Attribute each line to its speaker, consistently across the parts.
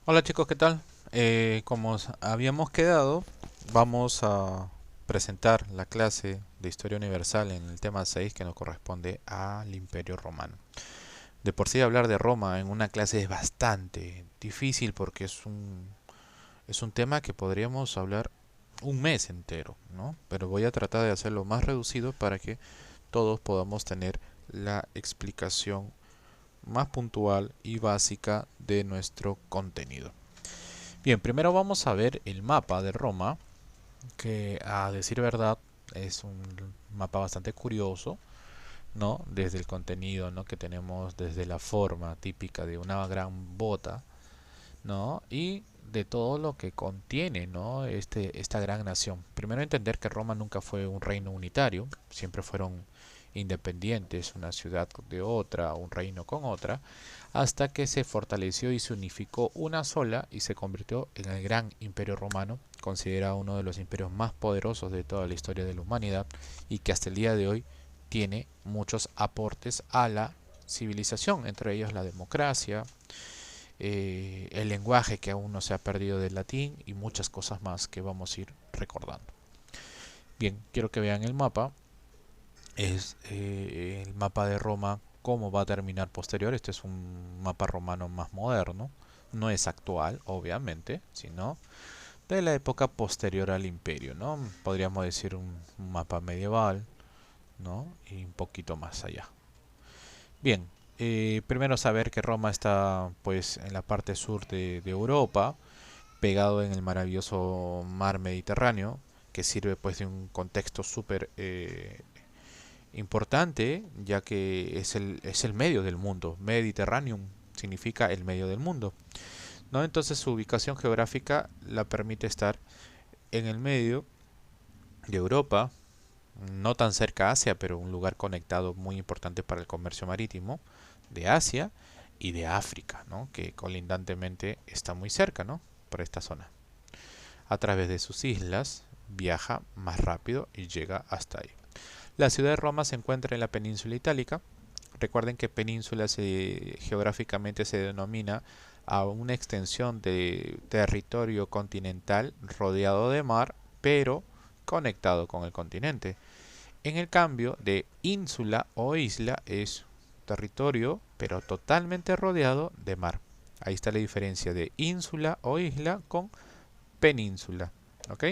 Speaker 1: Hola chicos, ¿qué tal? Como habíamos quedado, vamos a presentar la clase de Historia Universal en el tema 6 que nos corresponde al Imperio Romano. De por sí hablar de Roma en una clase es bastante difícil porque es un tema que podríamos hablar un mes entero, ¿no? Pero voy a tratar de hacerlo más reducido para que todos podamos tener la explicación más puntual y básica de nuestro contenido. Bien, primero vamos a ver el mapa de Roma, que a decir verdad es un mapa bastante curioso, ¿no? Desde el contenido, ¿no? que tenemos, desde la forma típica de una gran bota, ¿no? Y de todo lo que contiene, ¿no? Esta gran nación. Primero entender que Roma nunca fue un reino unitario, siempre fueron independientes, una ciudad de otra, un reino con otra, hasta que se fortaleció y se unificó una sola y se convirtió en el gran imperio romano, considerado uno de los imperios más poderosos de toda la historia de la humanidad y que hasta el día de hoy tiene muchos aportes a la civilización, entre ellos la democracia, el lenguaje que aún no se ha perdido del latín y muchas cosas más que vamos a ir recordando. Bien, quiero que vean el mapa. Es el mapa de Roma, cómo va a terminar posterior. Este es un mapa romano más moderno. No es actual, obviamente, sino de la época posterior al imperio, ¿no? Podríamos decir un mapa medieval, ¿no? Y un poquito más allá. Bien, primero saber que Roma está pues en la parte sur de Europa, pegado en el maravilloso mar Mediterráneo, que sirve pues de un contexto súper importante, ya que es el medio del mundo. Mediterraneum significa el medio del mundo, ¿no? Entonces su ubicación geográfica la permite estar en el medio de Europa, no tan cerca a Asia, pero un lugar conectado muy importante para el comercio marítimo, de Asia y de África, ¿no? Que colindantemente está muy cerca, ¿no? Por esta zona. A través de sus islas viaja más rápido y llega hasta ahí. La ciudad de Roma se encuentra en la península itálica. Recuerden que península geográficamente se denomina a una extensión de territorio continental rodeado de mar, pero conectado con el continente. En el cambio de ínsula o isla es territorio, pero totalmente rodeado de mar. Ahí está la diferencia de ínsula o isla con península. ¿Ok?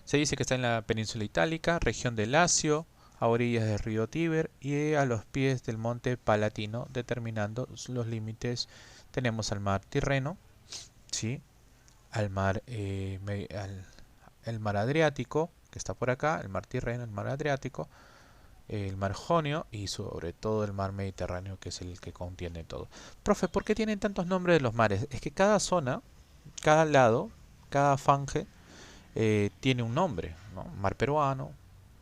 Speaker 1: Se dice que está en la península itálica, región de Lacio, a orillas del río Tíber y a los pies del monte Palatino, determinando los límites. Tenemos al mar Tirreno, ¿sí? al mar, el mar Adriático, que está por acá, el mar Tirreno, el mar Adriático, el mar Jonio y sobre todo el mar Mediterráneo, que es el que contiene todo. Profe, ¿por qué tienen tantos nombres de los mares? Es que cada zona, cada lado, cada fanje tiene un nombre, ¿no? Mar peruano,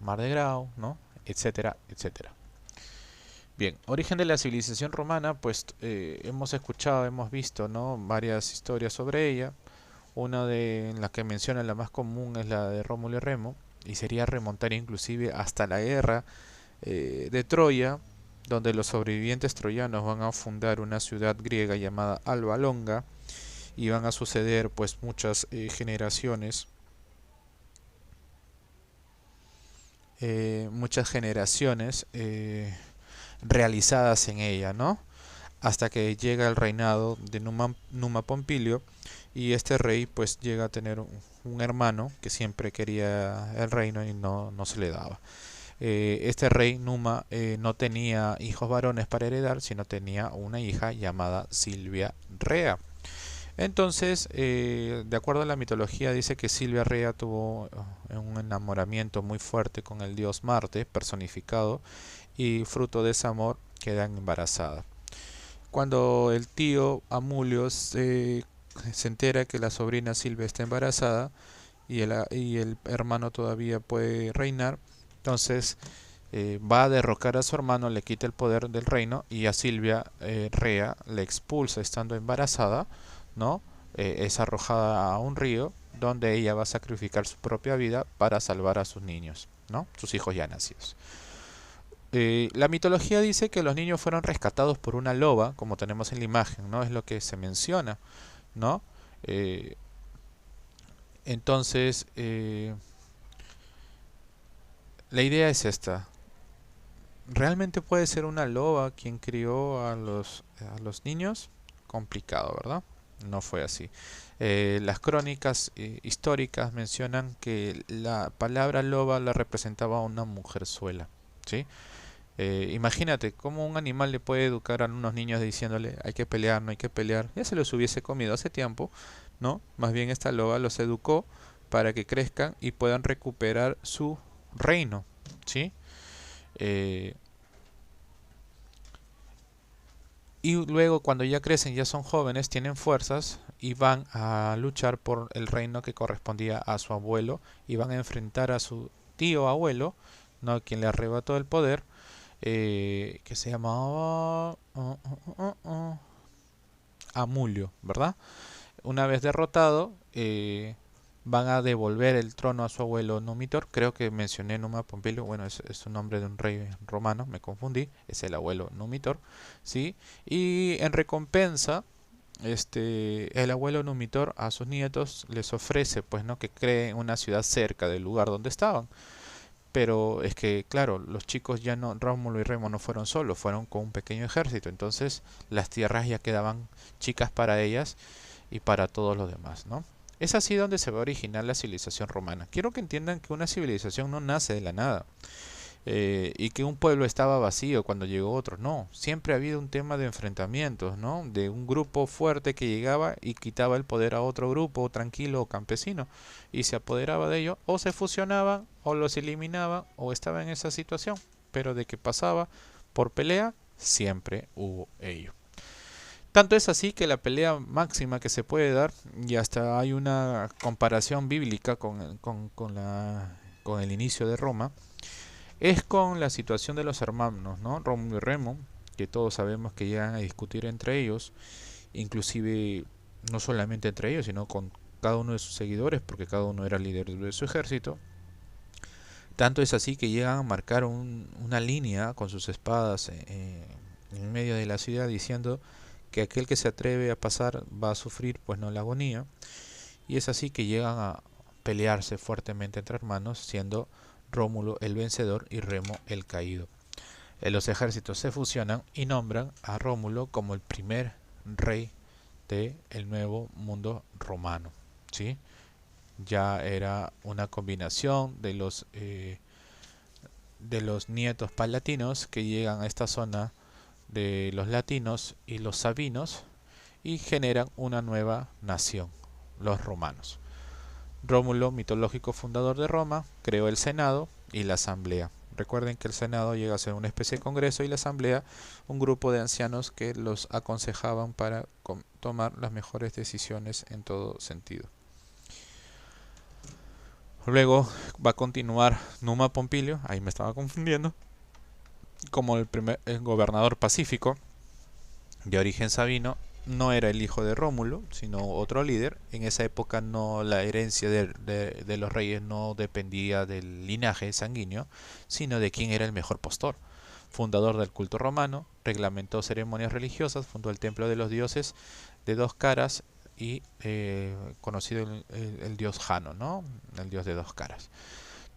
Speaker 1: mar de Grau, ¿no? Etcétera, etcétera. Bien, origen de la civilización romana, pues hemos escuchado, hemos visto, ¿no? Varias historias sobre ella. Una de las que menciona la más común es la de Rómulo y Remo, y sería remontar inclusive hasta la guerra de Troya, donde los sobrevivientes troyanos van a fundar una ciudad griega llamada Alba Longa y van a suceder pues muchas muchas generaciones realizadas en ella, ¿no? Hasta que llega el reinado de Numa Pompilio y este rey pues llega a tener un hermano que siempre quería el reino y no se le daba. Este rey Numa no tenía hijos varones para heredar, sino tenía una hija llamada Silvia Rea. Entonces, de acuerdo a la mitología, dice que Silvia Rea tuvo un enamoramiento muy fuerte con el dios Marte, personificado, y fruto de ese amor queda embarazada. Cuando el tío Amulio se entera que la sobrina Silvia está embarazada y el hermano todavía puede reinar, entonces va a derrocar a su hermano, le quita el poder del reino y a Silvia Rea le expulsa estando embarazada, ¿no? Es arrojada a un río donde ella va a sacrificar su propia vida para salvar a sus niños, ¿no? Sus hijos ya nacidos. La mitología dice que los niños fueron rescatados por una loba, como tenemos en la imagen, ¿no? Es lo que se menciona, ¿no? Eh, entonces, la idea es esta. ¿Realmente puede ser una loba quien crió a los niños? Complicado, ¿verdad? No fue así. Las crónicas históricas mencionan que la palabra loba la representaba una mujerzuela, ¿sí? Imagínate cómo un animal le puede educar a unos niños diciéndole hay que pelear, no hay que pelear. Ya se los hubiese comido hace tiempo, ¿no? Más bien esta loba los educó para que crezcan y puedan recuperar su reino, ¿sí? Eh, y luego cuando ya crecen, ya son jóvenes, tienen fuerzas y van a luchar por el reino que correspondía a su abuelo y van a enfrentar a su tío abuelo, ¿no? Quien le arrebató el poder, que se llamaba Amulio, ¿verdad? Una vez derrotado, van a devolver el trono a su abuelo Numitor. Creo que mencioné Numa Pompilio, bueno, es un nombre de un rey romano, me confundí, es el abuelo Numitor, ¿sí? Y en recompensa, el abuelo Numitor a sus nietos les ofrece, pues, ¿no? Que creen una ciudad cerca del lugar donde estaban. Pero es que, claro, los chicos ya no, Rómulo y Remo no fueron solos, fueron con un pequeño ejército. Entonces las tierras ya quedaban chicas para ellas y para todos los demás, ¿no? Es así donde se va a originar la civilización romana. Quiero que entiendan que una civilización no nace de la nada y que un pueblo estaba vacío cuando llegó otro. No, siempre ha habido un tema de enfrentamientos, ¿no? De un grupo fuerte que llegaba y quitaba el poder a otro grupo tranquilo o campesino y se apoderaba de ello, o se fusionaban, o los eliminaba, o estaba en esa situación. Pero de que pasaba por pelea, siempre hubo ello. Tanto es así que la pelea máxima que se puede dar, y hasta hay una comparación bíblica con el inicio de Roma, es con la situación de los hermanos, ¿no? Rómulo y Remo, que todos sabemos que llegan a discutir entre ellos, inclusive no solamente entre ellos, sino con cada uno de sus seguidores, porque cada uno era líder de su ejército. Tanto es así que llegan a marcar una línea con sus espadas en medio de la ciudad diciendo que aquel que se atreve a pasar va a sufrir pues no la agonía, y es así que llegan a pelearse fuertemente entre hermanos, siendo Rómulo el vencedor y Remo el caído. Los ejércitos se fusionan y nombran a Rómulo como el primer rey del nuevo mundo romano, ¿sí? Ya era una combinación de los nietos palatinos que llegan a esta zona de los latinos y los sabinos y generan una nueva nación, los romanos. Rómulo, mitológico fundador de Roma, creó el Senado y la Asamblea. Recuerden que el Senado llega a ser una especie de congreso y la Asamblea un grupo de ancianos que los aconsejaban para tomar las mejores decisiones en todo sentido. Luego va a continuar Numa Pompilio, ahí me estaba confundiendo, como el gobernador pacífico de origen sabino. No era el hijo de Rómulo, sino otro líder. En esa época no, la herencia de los reyes no dependía del linaje sanguíneo, sino de quién era el mejor postor. Fundador del culto romano, reglamentó ceremonias religiosas, fundó el templo de los dioses de dos caras y conocido el dios Jano, ¿no? El dios de dos caras.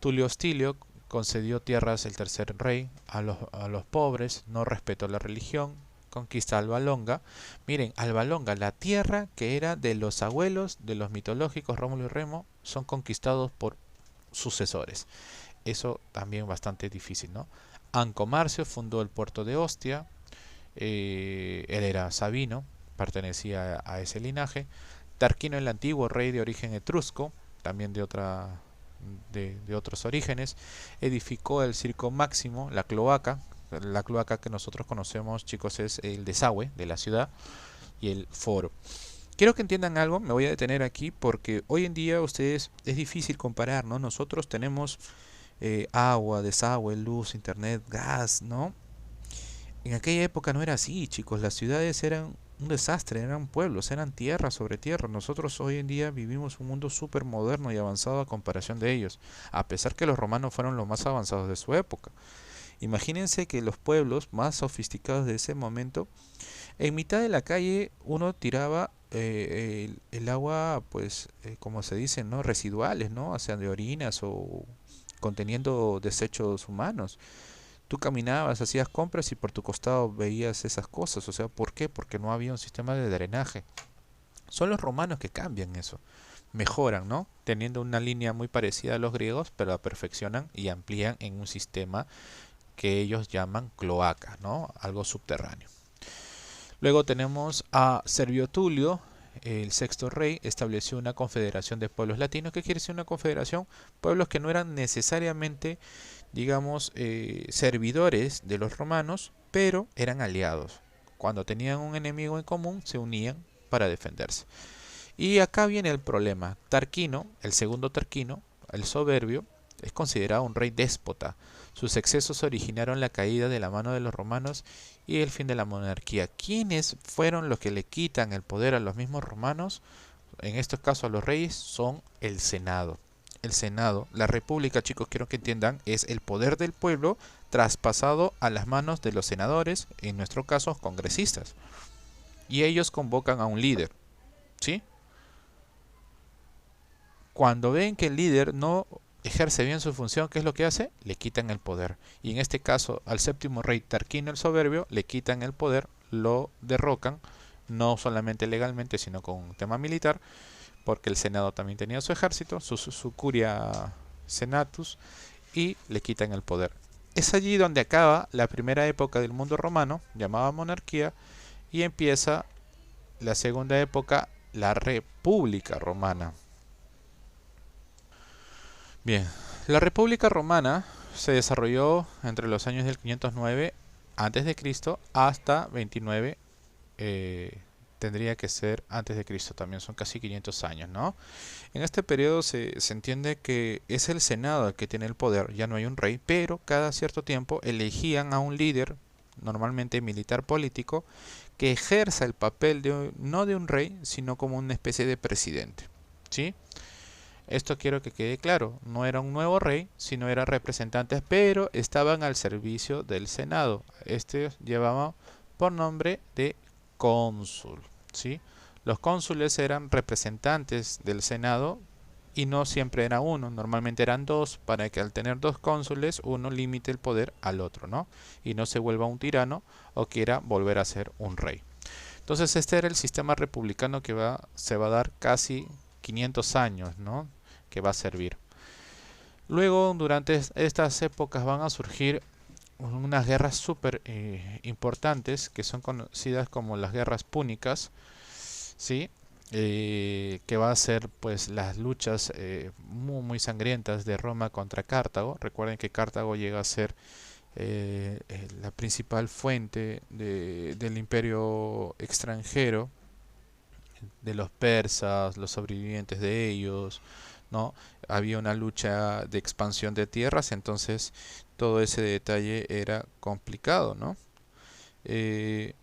Speaker 1: Tulio Hostilio concedió tierras, el tercer rey, a los pobres, no respetó la religión, conquista Alba Longa. Miren, Alba Longa, la tierra que era de los abuelos de los mitológicos Rómulo y Remo, son conquistados por sucesores. Eso también bastante difícil, ¿no? Ancomarcio fundó el puerto de Ostia, él era sabino, pertenecía a ese linaje. Tarquino el Antiguo, rey de origen etrusco, también de otros orígenes, edificó el Circo Máximo, la cloaca. La cloaca que nosotros conocemos, chicos, es el desagüe de la ciudad y el foro. Quiero que entiendan algo, me voy a detener aquí porque hoy en día ustedes es difícil comparar, ¿no? Nosotros tenemos agua, desagüe, luz, internet, gas, ¿no? En aquella época no era así, chicos. Las ciudades eran un desastre, eran pueblos, eran tierra sobre tierra. Nosotros hoy en día vivimos un mundo súper moderno y avanzado a comparación de ellos, a pesar que los romanos fueron los más avanzados de su época. Imagínense que los pueblos más sofisticados de ese momento, en mitad de la calle uno tiraba el agua, pues, como se dice, ¿no? Residuales, ¿no? O sea, de orinas o conteniendo desechos humanos. Tú caminabas, hacías compras y por tu costado veías esas cosas. O sea, ¿por qué? Porque no había un sistema de drenaje. Son los romanos que cambian eso. Mejoran, ¿no? Teniendo una línea muy parecida a los griegos, pero la perfeccionan y amplían en un sistema que ellos llaman cloaca, ¿no? Algo subterráneo. Luego tenemos a Servio Tulio, el sexto rey, estableció una confederación de pueblos latinos. ¿Qué quiere decir una confederación? Pueblos que no eran necesariamente, digamos, servidores de los romanos, pero eran aliados. Cuando tenían un enemigo en común, se unían para defenderse. Y acá viene el problema. Tarquino, el segundo Tarquino, el soberbio, es considerado un rey déspota. Sus excesos originaron la caída de la mano de los romanos y el fin de la monarquía. ¿Quiénes fueron los que le quitan el poder a los mismos romanos? En estos casos a los reyes son el Senado. El Senado, la República, chicos, quiero que entiendan, es el poder del pueblo traspasado a las manos de los senadores, en nuestro caso congresistas. Y ellos convocan a un líder, ¿sí? Cuando ven que el líder no ejerce bien su función, ¿qué es lo que hace? Le quitan el poder. Y en este caso, al séptimo rey Tarquino el Soberbio, le quitan el poder, lo derrocan, no solamente legalmente, sino con un tema militar, porque el Senado también tenía su ejército, su curia senatus, y le quitan el poder. Es allí donde acaba la primera época del mundo romano, llamada monarquía, y empieza la segunda época, la República Romana. Bien, la República Romana se desarrolló entre los años del 509 antes de Cristo hasta 29, tendría que ser antes de Cristo, también son casi 500 años, ¿no? En este periodo se entiende que es el Senado el que tiene el poder, ya no hay un rey, pero cada cierto tiempo elegían a un líder, normalmente militar político, que ejerza el papel de, no de un rey, sino como una especie de presidente, ¿sí? Esto quiero que quede claro, no era un nuevo rey, sino eran representantes, pero estaban al servicio del Senado. Este llevaba por nombre de cónsul, ¿sí? Los cónsules eran representantes del Senado y no siempre era uno, normalmente eran dos, para que al tener dos cónsules uno limite el poder al otro, ¿no? Y no se vuelva un tirano o quiera volver a ser un rey. Entonces este era el sistema republicano que se va a dar casi 500 años, ¿no? Que va a servir. Luego, durante estas épocas van a surgir unas guerras súper importantes que son conocidas como las guerras púnicas, ¿sí? Que va a ser pues las luchas muy sangrientas de Roma contra Cartago. Recuerden que Cartago llega a ser la principal fuente del imperio extranjero, de los persas, los sobrevivientes de ellos, ¿no? Había una lucha de expansión de tierras, entonces todo ese detalle era complicado, ¿no? Eh,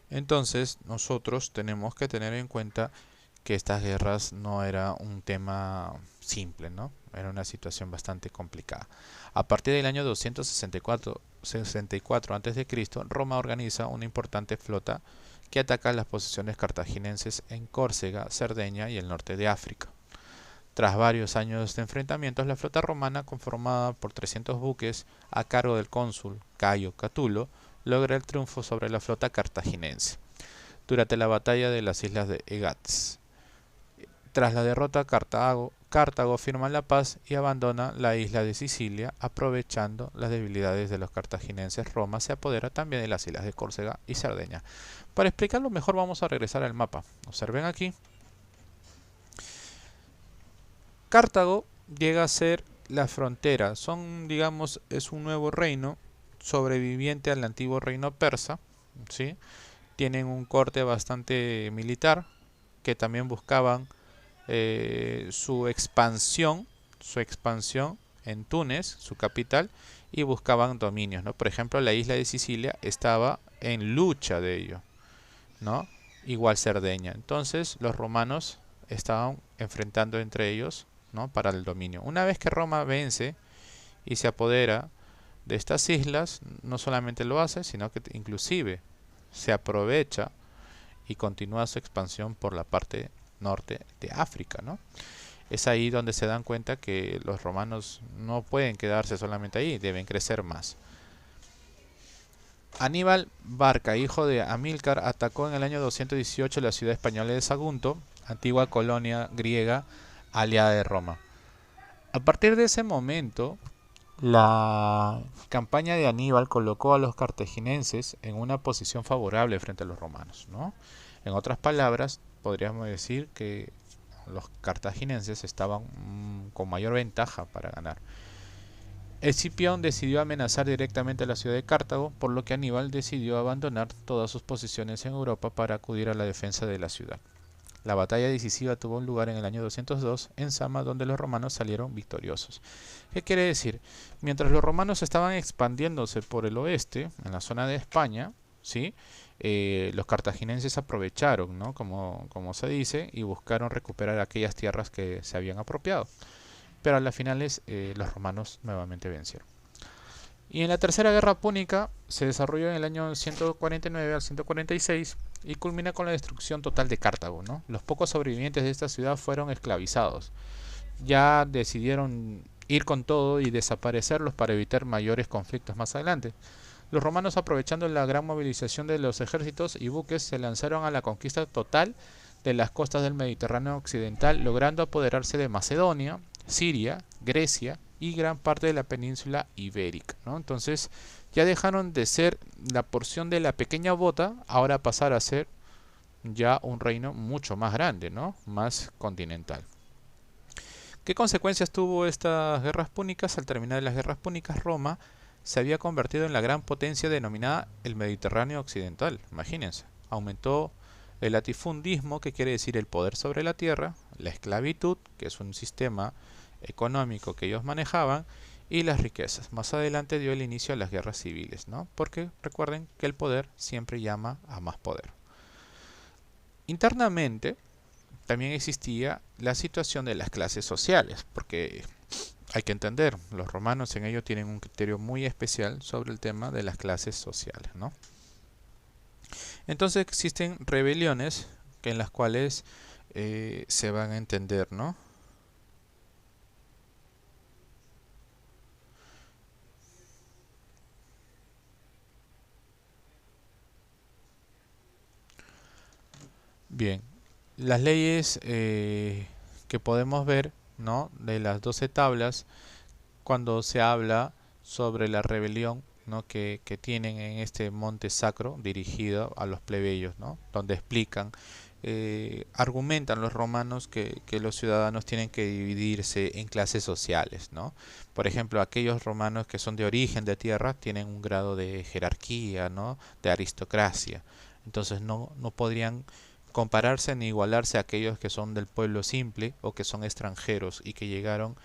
Speaker 1: entonces nosotros tenemos que tener en cuenta que estas guerras no era un tema simple, ¿no? Era una situación bastante complicada. A partir del año 264 a.C., Roma organiza una importante flota que ataca las posesiones cartagineses en Córcega, Cerdeña y el norte de África. Tras varios años de enfrentamientos, la flota romana, conformada por 300 buques a cargo del cónsul Cayo Catulo, logra el triunfo sobre la flota cartaginense durante la batalla de las islas de Egatz. Tras la derrota, Cartago firma la paz y abandona la isla de Sicilia, aprovechando las debilidades de los cartagineses. Roma se apodera también de las islas de Córcega y Cerdeña. Para explicarlo mejor vamos a regresar al mapa. Observen aquí. Cartago llega a ser la frontera. Digamos, es un nuevo reino sobreviviente al antiguo reino persa, ¿sí? Tienen un corte bastante militar, que también buscaban su expansión en Túnez, su capital, y buscaban dominios, ¿no? Por ejemplo, la isla de Sicilia estaba en lucha de ello, ¿no? Igual Cerdeña. Entonces, los romanos estaban enfrentando entre ellos, ¿no? Para el dominio. Una vez que Roma vence y se apodera de estas islas, no solamente lo hace, sino que inclusive se aprovecha y continúa su expansión por la parte norte de África, ¿no? Es ahí donde se dan cuenta que los romanos no pueden quedarse solamente ahí, deben crecer más. Aníbal Barca, hijo de Amílcar, atacó en el año 218 la ciudad española de Sagunto, antigua colonia griega aliada de Roma. A partir de ese momento, la campaña de Aníbal colocó a los cartagineses en una posición favorable frente a los romanos, ¿no? En otras palabras, podríamos decir que los cartagineses estaban con mayor ventaja para ganar. Escipión decidió amenazar directamente a la ciudad de Cartago, por lo que Aníbal decidió abandonar todas sus posiciones en Europa para acudir a la defensa de la ciudad. La batalla decisiva tuvo lugar en el año 202 en Sama, donde los romanos salieron victoriosos. ¿Qué quiere decir? Mientras los romanos estaban expandiéndose por el oeste, en la zona de España, ¿sí? Los cartagineses aprovecharon, ¿no? Como se dice, y buscaron recuperar aquellas tierras que se habían apropiado. Pero a las finales los romanos nuevamente vencieron. Y en la tercera guerra púnica se desarrolló en el año 149 al 146 y culmina con la destrucción total de Cartago, ¿no? Los pocos sobrevivientes de esta ciudad fueron esclavizados. Ya decidieron ir con todo y desaparecerlos para evitar mayores conflictos más adelante. Los romanos, aprovechando la gran movilización de los ejércitos y buques, se lanzaron a la conquista total de las costas del Mediterráneo occidental, logrando apoderarse de Macedonia, Siria, Grecia y gran parte de la península ibérica, ¿no? Entonces ya dejaron de ser la porción de la pequeña bota, ahora pasar a ser ya un reino mucho más grande, ¿no? Más continental. ¿Qué consecuencias tuvo estas guerras púnicas? Al terminar las guerras púnicas, Roma se había convertido en la gran potencia denominada el Mediterráneo occidental. Imagínense, aumentó el latifundismo, que quiere decir el poder sobre la tierra, la esclavitud, que es un sistema económico que ellos manejaban, y las riquezas. Más adelante dio el inicio a las guerras civiles, ¿no? Porque recuerden que el poder siempre llama a más poder. Internamente también existía la situación de las clases sociales, porque hay que entender, los romanos en ello tienen un criterio muy especial sobre el tema de las clases sociales, ¿no? Entonces existen rebeliones en las cuales se van a entender, ¿no? Bien, las leyes que podemos ver, ¿no? De las 12 tablas, cuando se habla sobre la rebelión, ¿no? que tienen en este monte sacro dirigido a los plebeyos, ¿no? Donde explican, argumentan los romanos que los ciudadanos tienen que dividirse en clases sociales, ¿no? Por ejemplo, aquellos romanos que son de origen de tierra tienen un grado de jerarquía, ¿no? De aristocracia. Entonces no podrían compararse ni igualarse a aquellos que son del pueblo simple o que son extranjeros y que llegaron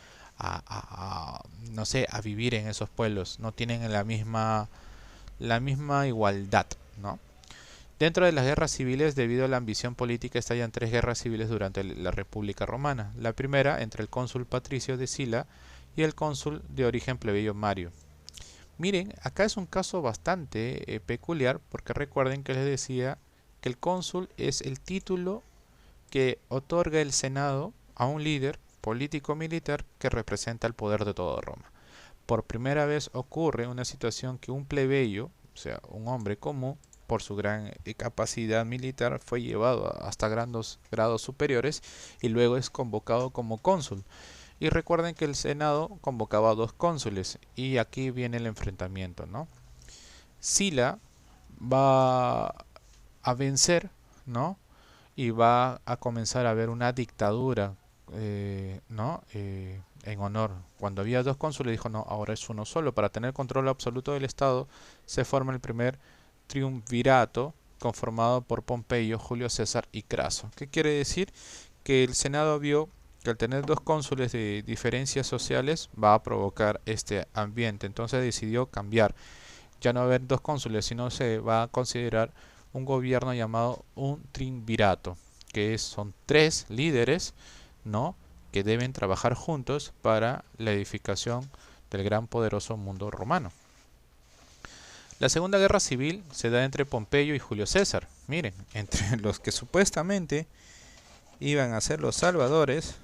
Speaker 1: no sé, a vivir en esos pueblos. No tienen la misma igualdad, ¿no? Dentro de las guerras civiles, debido a la ambición política, estallan tres guerras civiles durante la República Romana. La primera entre el cónsul Patricio de Sila y el cónsul de origen plebeyo Mario. Miren, acá es un caso bastante peculiar, porque recuerden que les decía que el cónsul es el título que otorga el Senado a un líder político militar que representa el poder de toda Roma. Por primera vez ocurre una situación que un plebeyo, o sea, un hombre común, por su gran capacidad militar, fue llevado hasta grados superiores y luego es convocado como cónsul. Y recuerden que el Senado convocaba a dos cónsules y aquí viene el enfrentamiento, ¿no? Sila va a vencer, ¿no? Y va a comenzar a haber una dictadura, ¿no? En honor. Cuando había dos cónsules dijo, no, ahora es uno solo. Para tener control absoluto del Estado se forma el primer triunvirato conformado por Pompeyo, Julio César y Craso. ¿Qué quiere decir? Que el Senado vio que al tener dos cónsules de diferencias sociales va a provocar este ambiente. Entonces decidió cambiar. Ya no va a haber dos cónsules, sino se va a considerar un gobierno llamado un triunvirato, que son tres líderes, ¿no? que deben trabajar juntos para la edificación del gran poderoso mundo romano. La Segunda Guerra Civil se da entre Pompeyo y Julio César. Miren, entre los que supuestamente iban a ser los salvadores,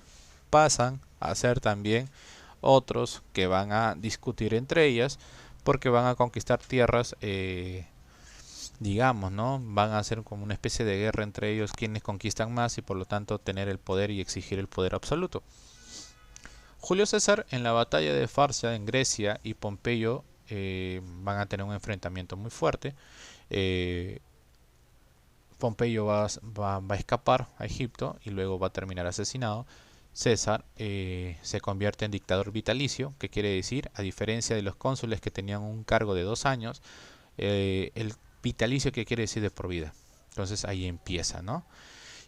Speaker 1: pasan a ser también otros que van a discutir entre ellas, porque van a conquistar tierras, digamos, ¿no? Van a hacer como una especie de guerra entre ellos, quienes conquistan más y por lo tanto tener el poder y exigir el poder absoluto. Julio César en la batalla de Farsa en Grecia y Pompeyo van a tener un enfrentamiento muy fuerte. Pompeyo va a escapar a Egipto y luego va a terminar asesinado. César se convierte en dictador vitalicio, que quiere decir, a diferencia de los cónsules que tenían un cargo de 2 años, el vitalicio que quiere decir de por vida. Entonces ahí empieza, ¿no?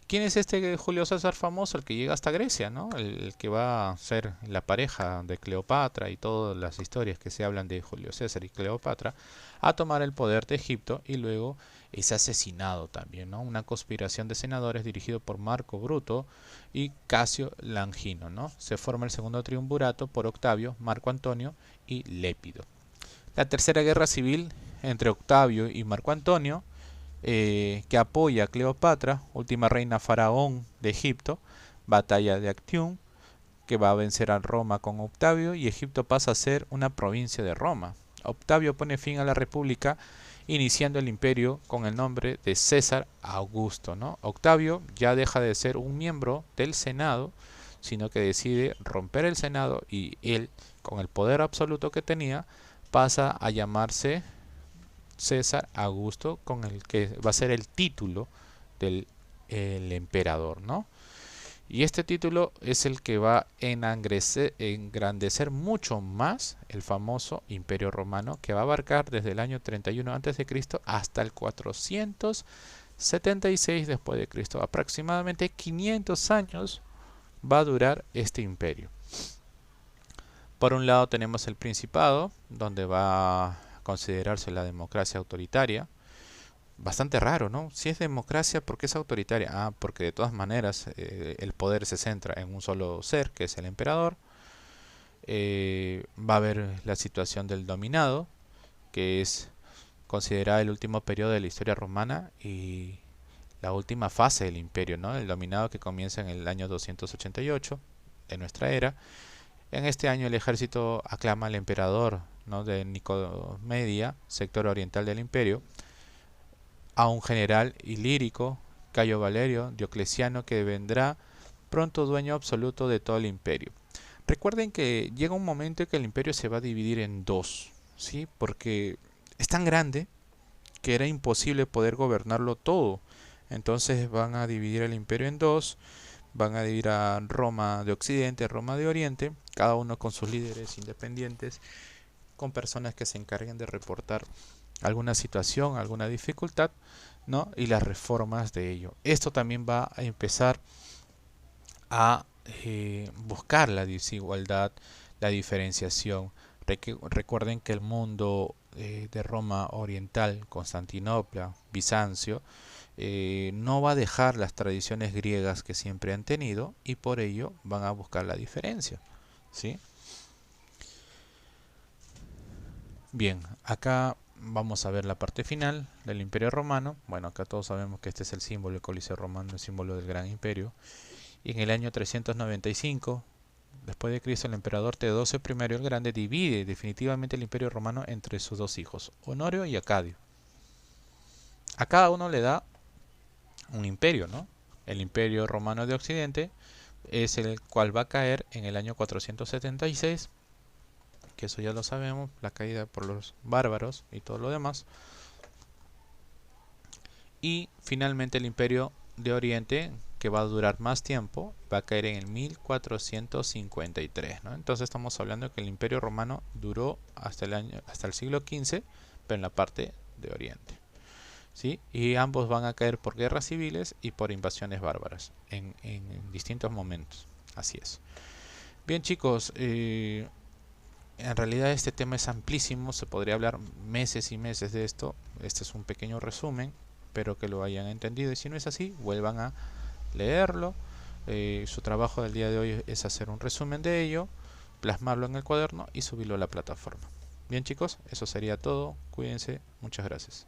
Speaker 1: ¿Quién es este Julio César famoso? El que llega hasta Grecia, ¿no? El que va a ser la pareja de Cleopatra y todas las historias que se hablan de Julio César y Cleopatra, a tomar el poder de Egipto y luego es asesinado también, ¿no? Una conspiración de senadores dirigido por Marco Bruto y Casio Langino, ¿no? Se forma el segundo triunvirato por Octavio, Marco Antonio y Lépido. La tercera guerra civil entre Octavio y Marco Antonio, que apoya a Cleopatra, última reina faraón de Egipto, batalla de Actium, que va a vencer a Roma con Octavio y Egipto pasa a ser una provincia de Roma. Octavio pone fin a la república, iniciando el imperio con el nombre de César Augusto, ¿no? Octavio ya deja de ser un miembro del Senado, sino que decide romper el Senado y él, con el poder absoluto que tenía, pasa a llamarse César Augusto, con el que va a ser el título del emperador, ¿no? Y este título es el que va a engrandecer mucho más el famoso Imperio Romano, que va a abarcar desde el año 31 a.C. hasta el 476 después de Cristo. Aproximadamente 500 años va a durar este imperio. Por un lado tenemos el Principado, donde va a considerarse la democracia autoritaria. Bastante raro, ¿no? Si es democracia, ¿por qué es autoritaria? Ah, porque de todas maneras el poder se centra en un solo ser, que es el emperador. Va a haber la situación del dominado, que es considerada el último periodo de la historia romana y la última fase del imperio, ¿no? El dominado que comienza en el año 288 de nuestra era. En este año el ejército aclama al emperador, ¿no?, de Nicomedia, sector oriental del imperio, a un general ilírico, Cayo Valerio Diocleciano, que vendrá pronto dueño absoluto de todo el imperio. Recuerden que llega un momento en que el imperio se va a dividir en dos, ¿sí? Porque es tan grande que era imposible poder gobernarlo todo. Entonces van a dividir el imperio en dos. Van a dividir a Roma de Occidente, Roma de Oriente, cada uno con sus líderes independientes, con personas que se encarguen de reportar alguna situación, alguna dificultad, ¿no? Y las reformas de ello. Esto también va a empezar a buscar la desigualdad, la diferenciación. Recuerden que el mundo de Roma Oriental, Constantinopla, Bizancio, no va a dejar las tradiciones griegas que siempre han tenido y por ello van a buscar la diferencia, ¿sí? Bien, acá vamos a ver la parte final del Imperio Romano. Bueno, acá todos sabemos que este es el símbolo del Coliseo Romano, el símbolo del Gran Imperio. Y en el año 395 después de Cristo, el emperador Teodosio I el Grande divide definitivamente el Imperio Romano entre sus dos hijos, Honorio y Acadio. A cada uno le da un imperio, ¿no? El Imperio Romano de Occidente es el cual va a caer en el año 476, que eso ya lo sabemos, la caída por los bárbaros y todo lo demás. Y finalmente el Imperio de Oriente, que va a durar más tiempo, va a caer en el 1453, ¿no? Entonces estamos hablando de que el Imperio Romano duró hasta el siglo XV, pero en la parte de Oriente, ¿sí? Y ambos van a caer por guerras civiles y por invasiones bárbaras en distintos momentos. Así es. Bien, chicos, en realidad este tema es amplísimo, se podría hablar meses y meses de esto. Este es un pequeño resumen, espero que lo hayan entendido y si no es así, vuelvan a leerlo, Su trabajo del día de hoy es hacer un resumen de ello, plasmarlo en el cuaderno y subirlo a la plataforma. Bien chicos, eso sería todo. Cuídense. Muchas gracias.